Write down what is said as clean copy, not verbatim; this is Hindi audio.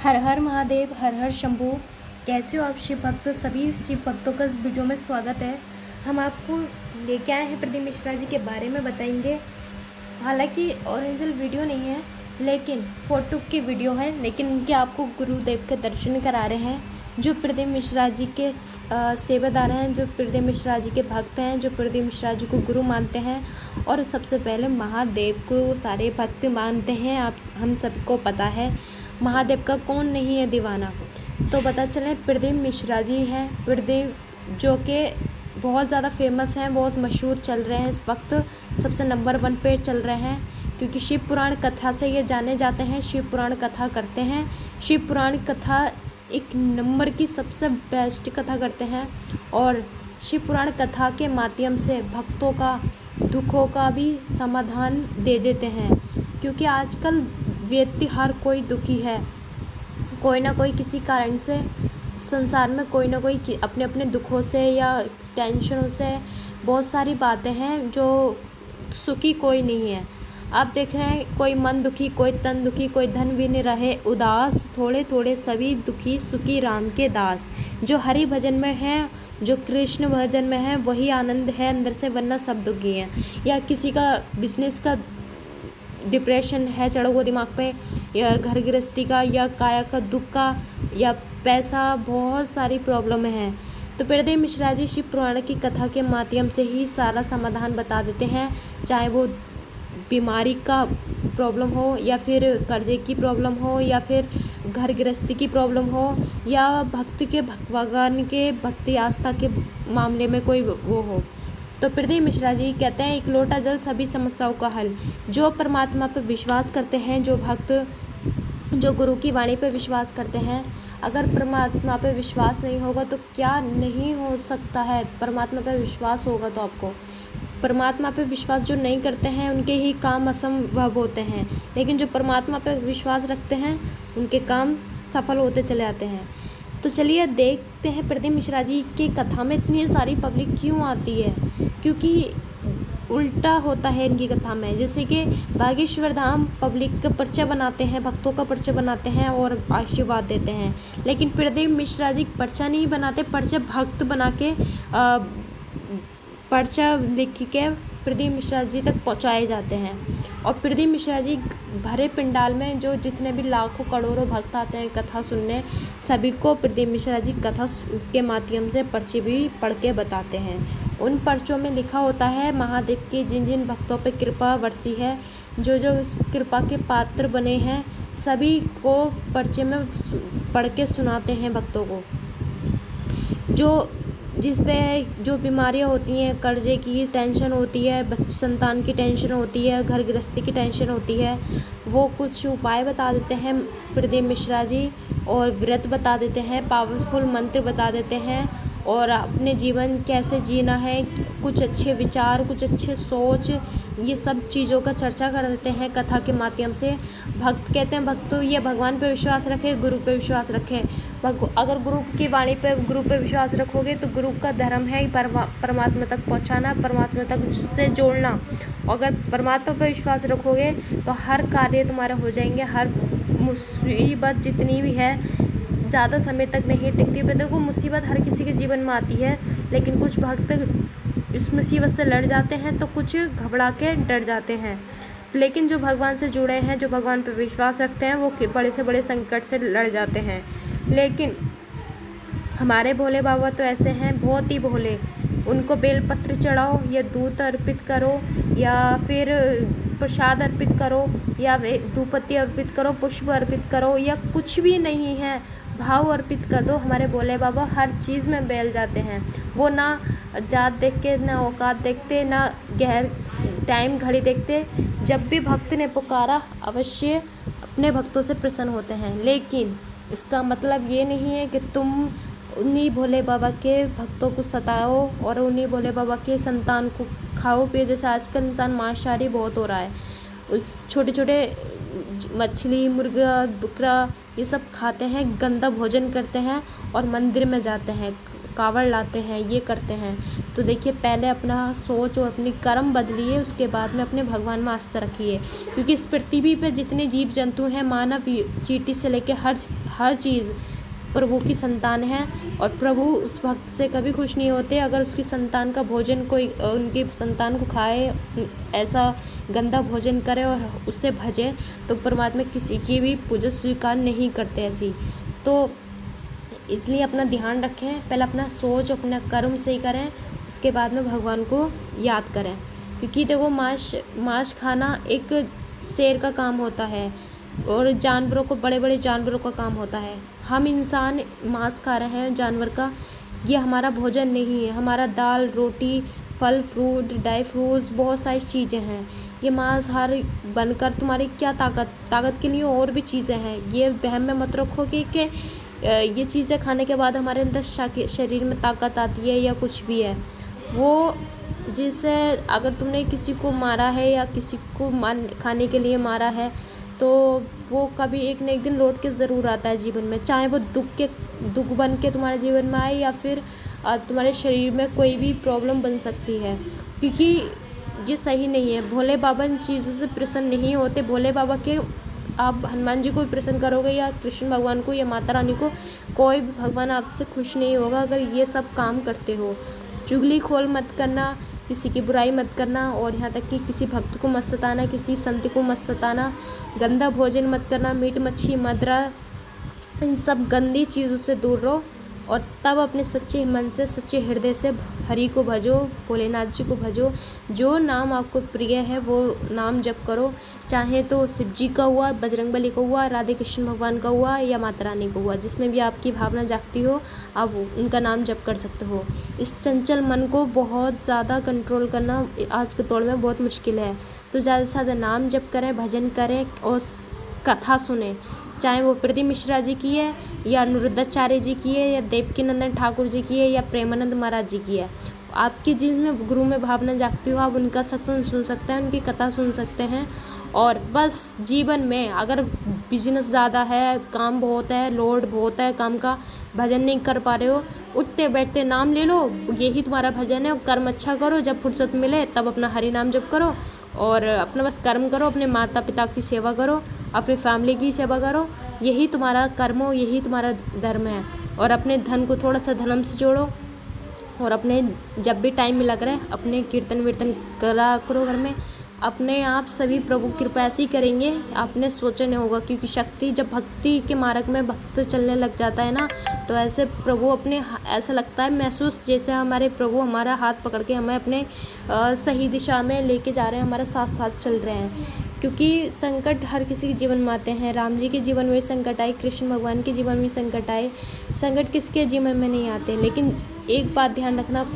हर हर महादेव, हर हर शंभू। कैसे हो आप शिव भक्त? सभी शिव भक्तों का इस वीडियो में स्वागत है। हम आपको लेके आए हैं प्रदीप मिश्रा जी के बारे में बताएंगे। हालांकि ओरिजिनल वीडियो नहीं है, लेकिन फोटो की वीडियो है, लेकिन इनके आपको गुरुदेव के दर्शन करा रहे हैं। जो प्रदीप मिश्रा जी के सेवादार हैं, जो प्रदीप मिश्रा जी के भक्त हैं, जो प्रदीप मिश्रा जी को गुरु मानते हैं और सबसे पहले महादेव को सारे भक्त मानते हैं। हम सबको पता है महादेव का कौन नहीं है दीवाना। तो पता चले प्रदीप मिश्रा जी हैं, प्रदीप जो कि बहुत ज़्यादा फेमस हैं, बहुत मशहूर चल रहे हैं, इस वक्त सबसे नंबर 1 पे चल रहे हैं, क्योंकि शिव पुराण कथा से ये जाने जाते हैं। शिव पुराण कथा करते हैं, शिव पुराण कथा एक नंबर की सबसे बेस्ट कथा करते हैं और शिव पुराण कथा के माध्यम से भक्तों का दुखों का भी समाधान दे देते हैं। क्योंकि आजकल व्यक्ति हर कोई दुखी है, कोई ना कोई किसी कारण से संसार में कोई ना कोई अपने अपने दुखों से या टेंशनों से बहुत सारी बातें हैं, जो सुखी कोई नहीं है। आप देख रहे हैं कोई मन दुखी, कोई तन दुखी, कोई धन भी नहीं रहे उदास, थोड़े थोड़े सभी दुखी सुखी राम के दास। जो हरि भजन में है, जो कृष्ण भजन में है, वही आनंद है अंदर से, वरना सब दुखी हैं। या किसी का बिजनेस का डिप्रेशन है चढ़ा हुआ दिमाग पे, या घर गृहस्थी का, या काया का दुख का, या पैसा, बहुत सारी प्रॉब्लम है। तो प्रदीप मिश्रा जी शिव पुराण की कथा के माध्यम से ही सारा समाधान बता देते हैं। चाहे वो बीमारी का प्रॉब्लम हो, या फिर कर्जे की प्रॉब्लम हो, या फिर घर गृहस्थी की प्रॉब्लम हो, या भक्त के भगवान के भक्ति आस्था के मामले में कोई वो हो। तो प्रदीप मिश्रा जी कहते हैं एक लोटा जल सभी समस्याओं का हल। जो परमात्मा पर विश्वास करते हैं, जो भक्त जो गुरु की वाणी पर विश्वास करते हैं, अगर परमात्मा पे विश्वास नहीं होगा तो क्या नहीं हो सकता है। परमात्मा पे विश्वास होगा तो आपको, परमात्मा पे विश्वास जो नहीं करते हैं उनके ही काम असंभव होते हैं, लेकिन जो परमात्मा पे विश्वास रखते हैं उनके काम सफल होते चले आते हैं। तो चलिए देखते हैं प्रदीप मिश्रा जी की कथा में इतनी सारी पब्लिक क्यों आती है। क्योंकि उल्टा होता है इनकी कथा में। जैसे कि बागेश्वर धाम पब्लिक का पर्चा बनाते हैं, भक्तों का पर्चा बनाते हैं और आशीर्वाद देते हैं, लेकिन प्रदीप मिश्रा जी पर्चा नहीं बनाते, पर्चा भक्त बना के पर्चा लिख के प्रदीप मिश्रा जी तक पहुंचाए जाते हैं। और प्रदीप मिश्रा जी भरे पंडाल में जो जितने भी लाखों करोड़ों भक्त आते हैं कथा सुनने, सभी को प्रदीप मिश्रा जी कथा के माध्यम से पर्चे भी पढ़ के बताते हैं। उन पर्चों में लिखा होता है महादेव की जिन जिन भक्तों पर कृपा बरसी है, जो जो इस कृपा के पात्र बने हैं, सभी को पर्चे में पढ़ के सुनाते हैं भक्तों को। जो जिस पे जो बीमारियां होती हैं, कर्जे की टेंशन होती है, संतान की टेंशन होती है, घर गृहस्थी की टेंशन होती है, वो कुछ उपाय बता देते हैं प्रदीप मिश्रा जी, और व्रत बता देते हैं, पावरफुल मंत्र बता देते हैं, और अपने जीवन कैसे जीना है, कुछ अच्छे विचार, कुछ अच्छे सोच, ये सब चीज़ों का चर्चा कर देते हैं कथा के माध्यम से। भक्त कहते हैं भक्त तो ये भगवान पे विश्वास रखे, गुरु पे विश्वास रखे। अगर गुरु की वाणी पे, गुरु पे विश्वास रखोगे तो गुरु का धर्म है परमात्मा तक पहुंचाना, परमात्मा तक से जोड़ना। अगर परमात्मा पे विश्वास रखोगे तो हर कार्य तुम्हारे हो जाएंगे। हर मुसीबत जितनी भी है ज़्यादा समय तक नहीं टिकती। देखो मुसीबत हर किसी के जीवन में आती है, लेकिन कुछ भक्त इस मुसीबत से लड़ जाते हैं तो कुछ घबरा के डर जाते हैं। लेकिन जो भगवान से जुड़े हैं, जो भगवान पर विश्वास रखते हैं, वो बड़े से बड़े संकट से लड़ जाते हैं। लेकिन हमारे भोले बाबा तो ऐसे हैं, बहुत ही भोले। उनको बेलपत्र चढ़ाओ या दूध अर्पित करो, या फिर प्रसाद अर्पित करो, या धूपबत्ती अर्पित करो, पुष्प अर्पित करो, या कुछ भी नहीं है, भाव अर्पित कर दो, हमारे भोले बाबा हर चीज़ में बैल जाते हैं। वो ना जात देख के, ना औकात देखते, ना गहर टाइम घड़ी देखते। जब भी भक्त ने पुकारा अवश्य अपने भक्तों से प्रसन्न होते हैं। लेकिन इसका मतलब ये नहीं है कि तुम उन्हीं भोले बाबा के भक्तों को सताओ और उन्हीं भोले बाबा के संतान को खाओ पियो। जैसे आजकल इंसान मांसाहारी बहुत हो रहा है, उस छोटे छोटे मछली, मुर्गा, बकरा ये सब खाते हैं, गंदा भोजन करते हैं और मंदिर में जाते हैं, कावड़ लाते हैं, ये करते हैं। तो देखिए पहले अपना सोच और अपनी कर्म बदलिए, उसके बाद में अपने भगवान में आस्था रखिए। क्योंकि इस पृथ्वी पर जितने जीव जंतु हैं, मानव चींटी से लेके हर चीज़ प्रभु की संतान है। और प्रभु उस भक्त से कभी खुश नहीं होते अगर उसकी संतान का भोजन कोई उनकी संतान को खाए, ऐसा गंदा भोजन करे और उससे भजे, तो परमात्मा किसी की भी पूजा स्वीकार नहीं करते ऐसी। तो इसलिए अपना ध्यान रखें, पहले अपना सोच अपना कर्म सही करें, उसके बाद में भगवान को याद करें। क्योंकि देखो मांस खाना एक शेर का काम होता है और जानवरों को, बड़े बड़े जानवरों का काम होता है। हम इंसान मांस खा रहे हैं जानवर का, ये हमारा भोजन नहीं है। हमारा दाल रोटी, फल फ्रूट, ड्राई फ्रूट्स, बहुत सारी चीज़ें हैं। ये मांसाहार बनकर तुम्हारी क्या ताकत के लिए और भी चीज़ें हैं। ये वहम में मत रखो कि ये चीज़ें खाने के बाद हमारे अंदर शरीर में ताकत आती है या कुछ भी है। वो जिससे अगर तुमने किसी को मारा है या किसी को खाने के लिए मारा है, तो वो कभी एक न एक दिन लौट के ज़रूर आता है जीवन में, चाहे वो दुख बन के तुम्हारे जीवन में आए या फिर तुम्हारे शरीर में कोई भी प्रॉब्लम बन सकती है। क्योंकि ये सही नहीं है। भोले बाबा इन चीज़ों से प्रसन्न नहीं होते। भोले बाबा के आप हनुमान जी को भी प्रसन्न करोगे या कृष्ण भगवान को या माता रानी को, कोई भी भगवान आपसे खुश नहीं होगा अगर ये सब काम करते हो। चुगली खोल मत करना, किसी की बुराई मत करना, और यहाँ तक कि किसी भक्त को मत सताना, किसी संत को मत सताना, गंदा भोजन मत करना, मीट मच्छी मदिरा, इन सब गंदी चीज़ों से दूर रहो। और तब अपने सच्चे मन से, सच्चे हृदय से हरि को भजो, भोलेनाथ जी को भजो। जो नाम आपको प्रिय है वो नाम जप करो, चाहे तो शिव जी का हुआ, बजरंगबली का हुआ, राधे कृष्ण भगवान का हुआ या माता रानी का हुआ, जिसमें भी आपकी भावना जागती हो आप उनका नाम जप कर सकते हो। इस चंचल मन को बहुत ज़्यादा कंट्रोल करना आज के दौर में बहुत मुश्किल है। तो ज़्यादा से ज़्यादा नाम जप करें, भजन करें और कथा सुने, चाहे वो प्रदीप मिश्रा जी की है या अनुरुद्धाचार्य जी की है या देवकीनंदन ठाकुर जी की है या प्रेमानंद महाराज जी की है। आपकी जिसमें गुरु में भावना जागती हो, आप उनका सत्संग सुन सकते हैं, उनकी कथा सुन सकते हैं। और बस जीवन में अगर बिजनेस ज़्यादा है, काम बहुत है, लोड बहुत है काम का, भजन नहीं कर पा रहे हो, उठते बैठते नाम ले लो, यही तुम्हारा भजन है। कर्म अच्छा करो, जब फुर्सत मिले तब अपना हरि नाम जप करो और अपना बस कर्म करो, अपने माता पिता की सेवा करो, अपनी फैमिली की सेवा करो। यही तुम्हारा कर्म हो, यही तुम्हारा धर्म है। और अपने धन को थोड़ा सा धर्म से जोड़ो और अपने जब भी टाइम मिला करे अपने कीर्तन वीर्तन करा करो घर में। अपने आप सभी प्रभु कृपा ऐसे ही करेंगे, आपने सोचा नहीं होगा। क्योंकि शक्ति जब भक्ति के मार्ग में भक्त चलने लग जाता है ना, तो ऐसे प्रभु अपने, ऐसा लगता है महसूस जैसे हमारे प्रभु हमारा हाथ पकड़ के हमें अपने सही दिशा में लेके जा रहे हैं, हमारे साथ साथ चल रहे हैं। क्योंकि संकट हर किसी के जीवन में आते हैं। राम जी के जीवन में संकट आए, कृष्ण भगवान के जीवन में संकट आए, संकट किसके जीवन में नहीं आते। लेकिन एक बात ध्यान रखना, कोई